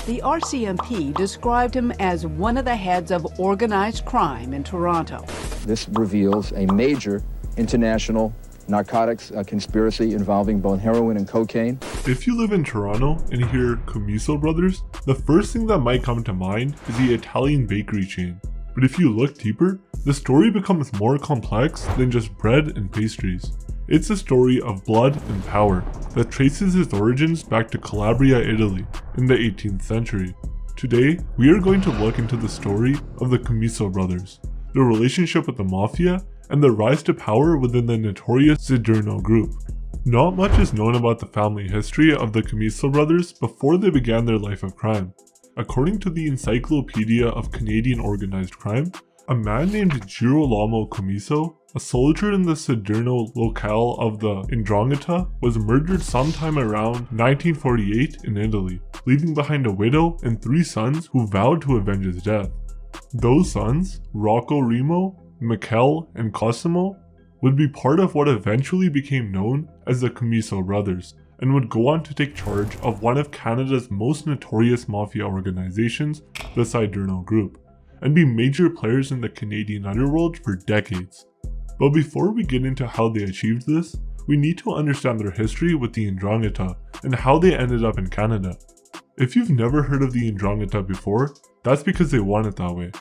The RCMP described him as one of the heads of organized crime in Toronto. This reveals a major international narcotics conspiracy involving both heroin and cocaine. If you live in Toronto and hear Commisso Brothers, the first thing that might come to mind is the Italian bakery chain. But if you look deeper, the story becomes more complex than just bread and pastries. It's a story of blood and power that traces its origins back to Calabria, Italy in the 18th century. Today, we are going to look into the story of the Commisso brothers, their relationship with the Mafia, and the rise to power within the notorious Siderno Group. Not much is known about the family history of the Commisso brothers before they began their life of crime. According to the Encyclopedia of Canadian Organized Crime, a man named Girolamo Commisso, a soldier in the Siderno locale of the NDRANGHETA, was murdered sometime around 1948 in Italy, leaving behind a widow and 3 sons who vowed to avenge his death. Those sons, Rocco Remo, Michele, and Cosimo, would be part of what eventually became known as the Commisso Brothers, and would go on to take charge of one of Canada's most notorious mafia organizations, the Siderno Group, and be major players in the Canadian underworld for decades. But before we get into how they achieved this, we need to understand their history with the NDRANGHETA and how they ended up in Canada. If you've never heard of the NDRANGHETA before, that's because they want it that way.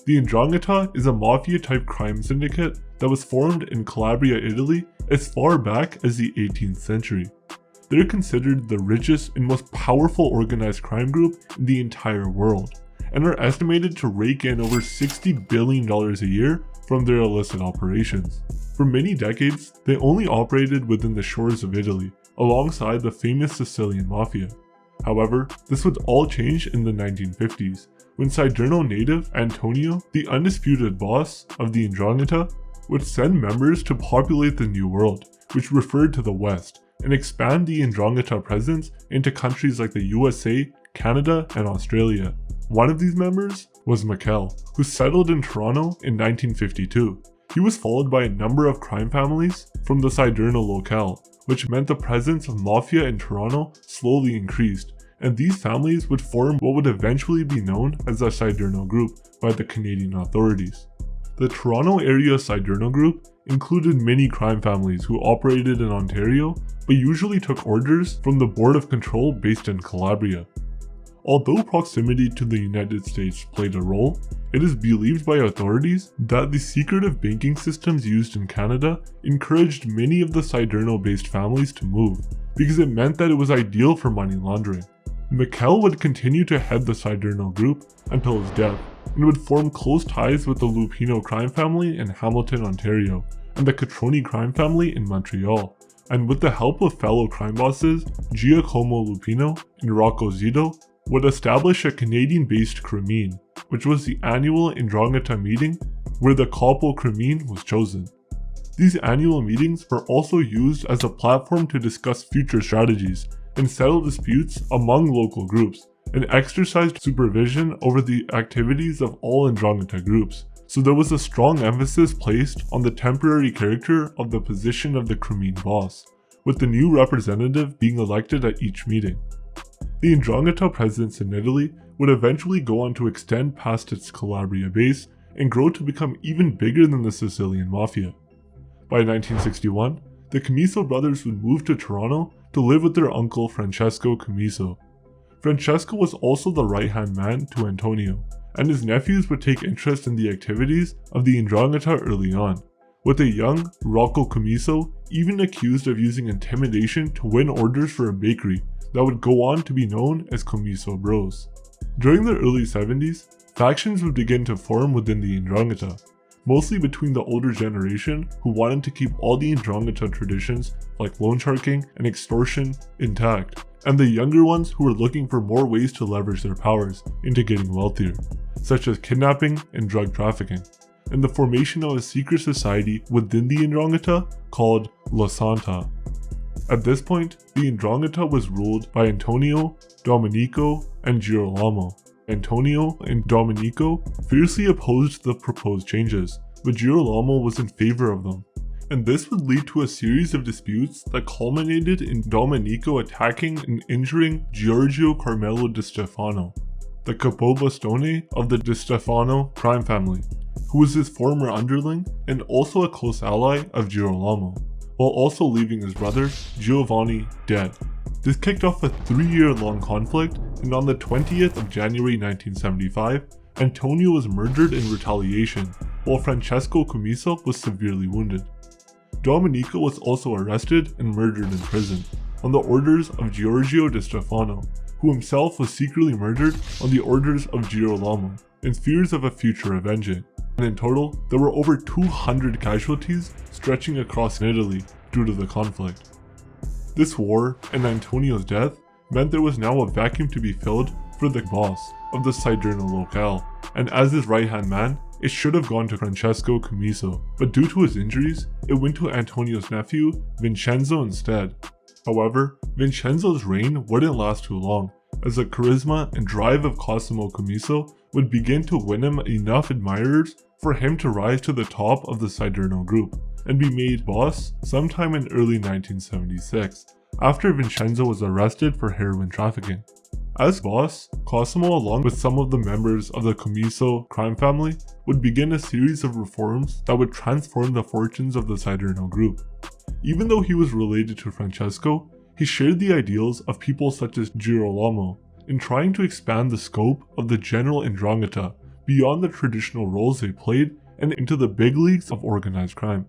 The NDRANGHETA is a mafia-type crime syndicate that was formed in Calabria, Italy as far back as the 18th century. They're considered the richest and most powerful organized crime group in the entire world, and are estimated to rake in over $60 billion a year from their illicit operations. For many decades, they only operated within the shores of Italy, alongside the famous Sicilian Mafia. However, this would all change in the 1950s, when Siderno native Antonio, the undisputed boss of the NDRANGHETA, would send members to populate the New World, which referred to the West, and expand the NDRANGHETA presence into countries like the USA, Canada, and Australia. One of these members was Michele, who settled in Toronto in 1952. He was followed by a number of crime families from the Siderno locale, which meant the presence of Mafia in Toronto slowly increased, and these families would form what would eventually be known as the Siderno Group by the Canadian authorities. The Toronto area Siderno Group included many crime families who operated in Ontario, but usually took orders from the Board of Control based in Calabria. Although proximity to the United States played a role, it is believed by authorities that the secretive banking systems used in Canada encouraged many of the Siderno-based families to move, because it meant that it was ideal for money laundering. Michele would continue to head the Siderno Group until his death, and would form close ties with the Lupino Crime Family in Hamilton, Ontario, and the Cotroni Crime Family in Montreal, and with the help of fellow crime bosses Giacomo Lupino and Rocco Zito, would establish a Canadian-based Crime, which was the annual NDRANGHETA meeting where the Capo Crime was chosen. These annual meetings were also used as a platform to discuss future strategies and settle disputes among local groups, and exercised supervision over the activities of all NDRANGHETA groups, so there was a strong emphasis placed on the temporary character of the position of the Crime boss, with the new representative being elected at each meeting. The NDRANGHETA presence in Italy would eventually go on to extend past its Calabria base and grow to become even bigger than the Sicilian Mafia. By 1961, the Commisso brothers would move to Toronto to live with their uncle Francesco Commiso. Francesco was also the right-hand man to Antonio, and his nephews would take interest in the activities of the NDRANGHETA early on, with a young Rocco Commiso even accused of using intimidation to win orders for a bakery that would go on to be known as Commisso Bros. During the early 70s, factions would begin to form within the NDRANGHETA, mostly between the older generation who wanted to keep all the NDRANGHETA traditions like loan sharking and extortion intact, and the younger ones who were looking for more ways to leverage their powers into getting wealthier, such as kidnapping and drug trafficking, and the formation of a secret society within the NDRANGHETA called La Santa. At this point, the NDRANGHETA was ruled by Antonio, Domenico, and Girolamo. Antonio and Domenico fiercely opposed the proposed changes, but Girolamo was in favor of them. And this would lead to a series of disputes that culminated in Domenico attacking and injuring Giorgio Carmelo Di Stefano, the capobastone of the Di Stefano crime family, who was his former underling and also a close ally of Girolamo, while also leaving his brother Giovanni dead. This kicked off a 3-year-long conflict, and on the 20th of January 1975, Antonio was murdered in retaliation, while Francesco Commisso was severely wounded. Domenico was also arrested and murdered in prison, on the orders of Giorgio Di Stefano, who himself was secretly murdered on the orders of Girolamo, in fears of a future avenging. And in total, there were over 200 casualties stretching across Italy due to the conflict. This war and Antonio's death meant there was now a vacuum to be filled for the boss of the Siderno locale, and as his right-hand man, it should have gone to Francesco Commiso, but due to his injuries, it went to Antonio's nephew, Vincenzo, instead. However, Vincenzo's reign wouldn't last too long, as the charisma and drive of Cosimo Commiso would begin to win him enough admirers for him to rise to the top of the Siderno Group, and be made boss sometime in early 1976, after Vincenzo was arrested for heroin trafficking. As boss, Cosimo, along with some of the members of the Commisso crime family, would begin a series of reforms that would transform the fortunes of the Siderno Group. Even though he was related to Francesco, he shared the ideals of people such as Girolamo in trying to expand the scope of the general 'Ndrangheta beyond the traditional roles they played and into the big leagues of organized crime.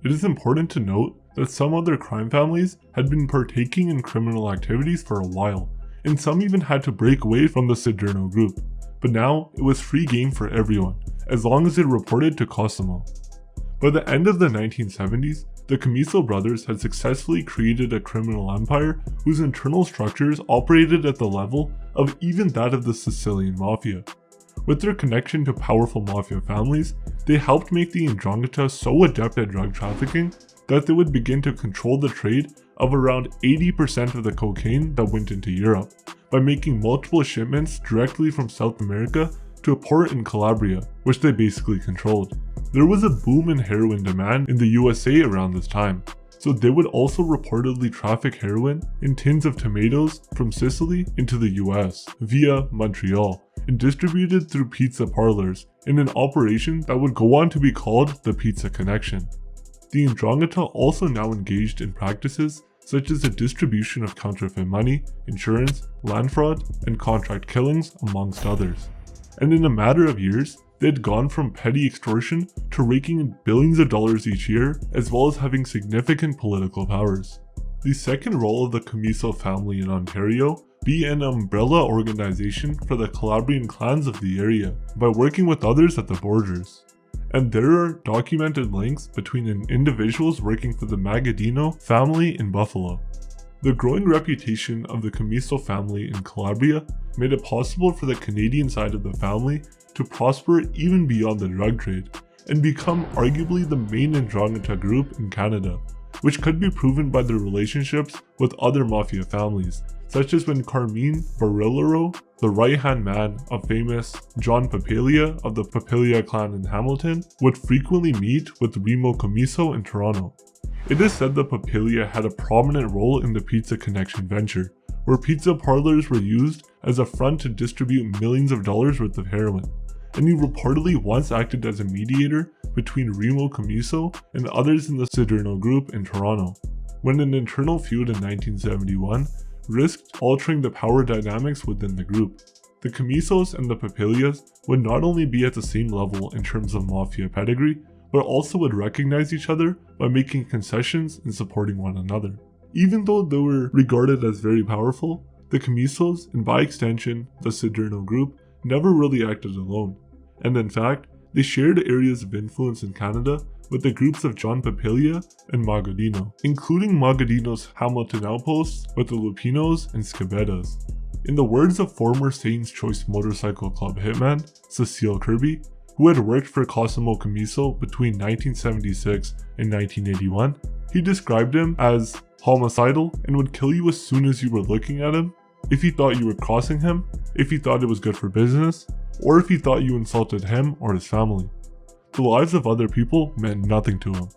It is important to note that some other crime families had been partaking in criminal activities for a while, and some even had to break away from the Siderno Group, but now it was free game for everyone, as long as it reported to Cosimo. By the end of the 1970s, the Commisso brothers had successfully created a criminal empire whose internal structures operated at the level of even that of the Sicilian Mafia. With their connection to powerful mafia families, they helped make the 'Ndrangheta so adept at drug trafficking that they would begin to control the trade of around 80% of the cocaine that went into Europe, by making multiple shipments directly from South America to a port in Calabria, which they basically controlled. There was a boom in heroin demand in the USA around this time, so they would also reportedly traffic heroin in tins of tomatoes from Sicily into the US via Montreal, and distributed through pizza parlors in an operation that would go on to be called the Pizza Connection. The 'Ndrangheta also now engaged in practices such as the distribution of counterfeit money, insurance, land fraud, and contract killings, amongst others. And in a matter of years, they had gone from petty extortion to raking in billions of dollars each year, as well as having significant political powers. The second role of the Commisso family in Ontario be an umbrella organization for the Calabrian clans of the area, by working with others at the borders. And there are documented links between individuals working for the Magadino family in Buffalo. The growing reputation of the Commisso family in Calabria made it possible for the Canadian side of the family to prosper even beyond the drug trade, and become arguably the main 'Ndrangheta group in Canada, which could be proven by their relationships with other mafia families, such as when Carmine Barillero, the right-hand man of famous John Papalia of the Papalia clan in Hamilton, would frequently meet with Remo Commisso in Toronto. It is said that Papalia had a prominent role in the Pizza Connection venture, where pizza parlors were used as a front to distribute millions of dollars worth of heroin, and he reportedly once acted as a mediator between Remo Commisso and others in the Siderno Group in Toronto, when an internal feud in 1971 risked altering the power dynamics within the group. The Commissos and the Papalias would not only be at the same level in terms of mafia pedigree, but also would recognize each other by making concessions and supporting one another. Even though they were regarded as very powerful, the Commissos, and by extension the Siderno Group, never really acted alone, and in fact, they shared areas of influence in Canada with the groups of John Papalia and Magadino, including Magadino's Hamilton outposts with the Lupinos and Scabedas. In the words of former Satan's Choice Motorcycle Club hitman Cecile Kirby, who had worked for Cosimo Commiso between 1976 and 1981, he described him as homicidal and would kill you as soon as you were looking at him, if he thought you were crossing him, if he thought it was good for business, or if he thought you insulted him or his family. The lives of other people meant nothing to him.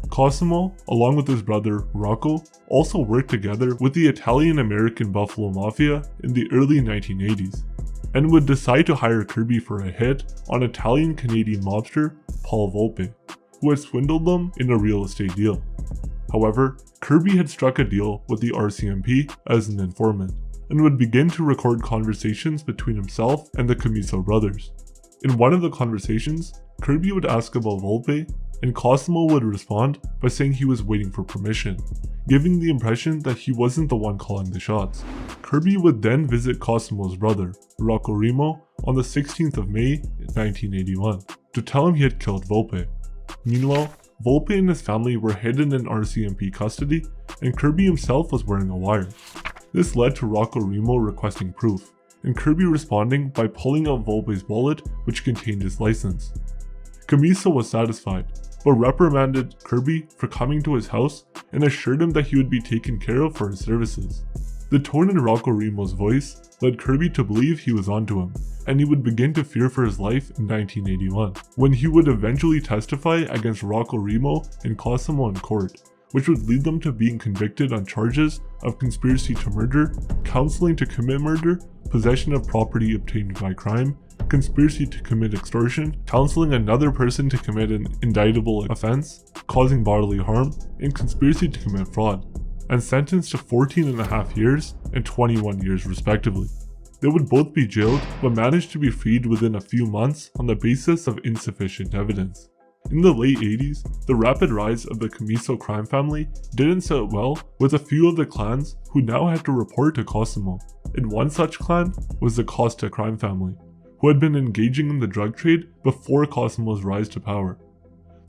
Cosimo, along with his brother Rocco, also worked together with the Italian-American Buffalo Mafia in the early 1980s, and would decide to hire Kirby for a hit on Italian-Canadian mobster Paul Volpe, who had swindled them in a real estate deal. However, Kirby had struck a deal with the RCMP as an informant, and would begin to record conversations between himself and the Commisso brothers. In one of the conversations, Kirby would ask about Volpe, and Cosimo would respond by saying he was waiting for permission, giving the impression that he wasn't the one calling the shots. Kirby would then visit Cosimo's brother, Rocco Remo, on the 16th of May 1981, to tell him he had killed Volpe. Meanwhile, Volpe and his family were hidden in RCMP custody, and Kirby himself was wearing a wire. This led to Rocco Remo requesting proof, and Kirby responding by pulling out Volpe's wallet, which contained his license. Commisso was satisfied, but reprimanded Kirby for coming to his house and assured him that he would be taken care of for his services. The tone in Rocco Remo's voice led Kirby to believe he was onto him, and he would begin to fear for his life in 1981, when he would eventually testify against Rocco Remo and Cosimo in court, which would lead them to being convicted on charges of conspiracy to murder, counseling to commit murder, possession of property obtained by crime, conspiracy to commit extortion, counseling another person to commit an indictable offense, causing bodily harm, and conspiracy to commit fraud, and sentenced to 14.5 years and 21 years respectively. They would both be jailed, but managed to be freed within a few months on the basis of insufficient evidence. In the late 80s, the rapid rise of the Commisso crime family didn't sit well with a few of the clans who now had to report to Cosimo, and one such clan was the Costa crime family, who had been engaging in the drug trade before Cosimo's rise to power.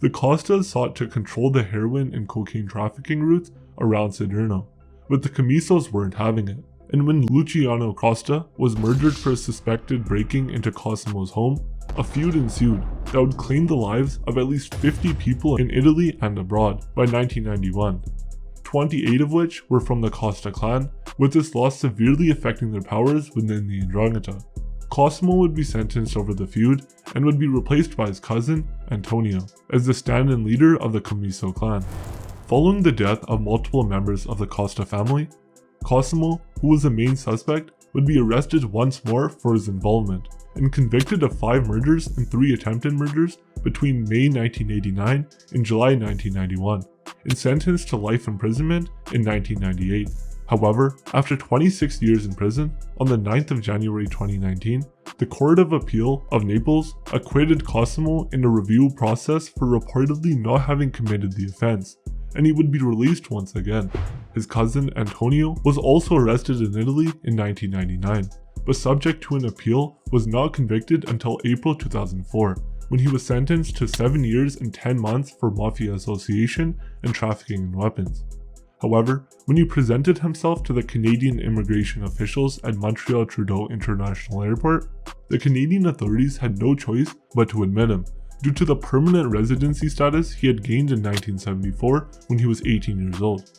The Costas sought to control the heroin and cocaine trafficking routes around Siderno, but the Commissos weren't having it, and when Luciano Costa was murdered for a suspected breaking into Cosimo's home, a feud ensued that would claim the lives of at least 50 people in Italy and abroad by 1991, 28 of which were from the Costa clan, with this loss severely affecting their powers within the 'Ndrangheta. Cosimo would be sentenced over the feud and would be replaced by his cousin, Antonio, as the stand-in leader of the Commisso clan. Following the death of multiple members of the Costa family, Cosimo, who was the main suspect, would be arrested once more for his involvement and convicted of 5 murders and 3 attempted murders between May 1989 and July 1991, and sentenced to life imprisonment in 1998. However, after 26 years in prison, on the 9th of January 2019, the Court of Appeal of Naples acquitted Cosimo in a review process for reportedly not having committed the offense, and he would be released once again. His cousin Antonio was also arrested in Italy in 1999, but subject to an appeal was not convicted until April 2004, when he was sentenced to 7 years and 10 months for mafia association and trafficking in weapons. However, when he presented himself to the Canadian immigration officials at Montreal Trudeau International Airport, the Canadian authorities had no choice but to admit him, due to the permanent residency status he had gained in 1974 when he was 18 years old.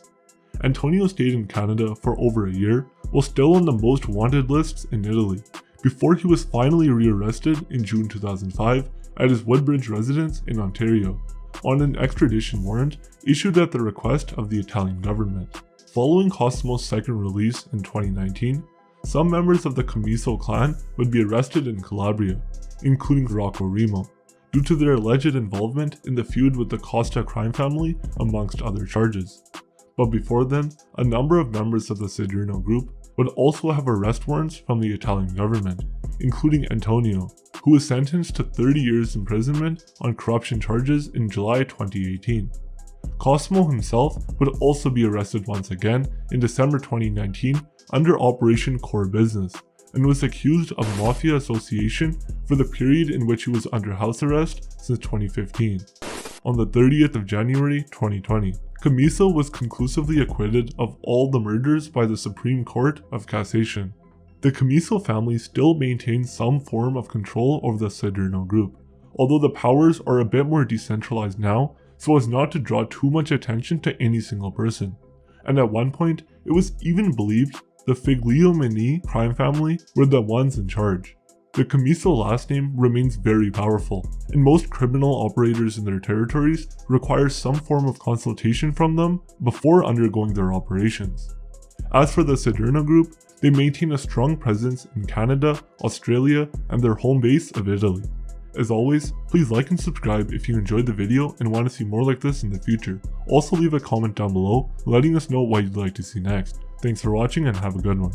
Antonio stayed in Canada for over a year, while still on the most wanted lists in Italy, before he was finally rearrested in June 2005 at his Woodbridge residence in Ontario, on an extradition warrant issued at the request of the Italian government. Following Cosimo's second release in 2019, some members of the Commisso clan would be arrested in Calabria, including Rocco Remo, due to their alleged involvement in the feud with the Costa crime family, amongst other charges. But before then, a number of members of the Siderno Group would also have arrest warrants from the Italian government, including Antonio, who was sentenced to 30 years imprisonment on corruption charges in July 2018. Cosimo himself would also be arrested once again in December 2019 under Operation Core Business, and was accused of mafia association for the period in which he was under house arrest since 2015. On the 30th of January 2020, Commisso was conclusively acquitted of all the murders by the Supreme Court of Cassation. The Commisso family still maintains some form of control over the Siderno Group, although the powers are a bit more decentralized now so as not to draw too much attention to any single person. And at one point, it was even believed the Figliomeni crime family were the ones in charge. The Commisso last name remains very powerful, and most criminal operators in their territories require some form of consultation from them before undergoing their operations. As for the Siderno Group, they maintain a strong presence in Canada, Australia, and their home base of Italy. As always, please like and subscribe if you enjoyed the video and want to see more like this in the future. Also leave a comment down below letting us know what you'd like to see next. Thanks for watching and have a good one.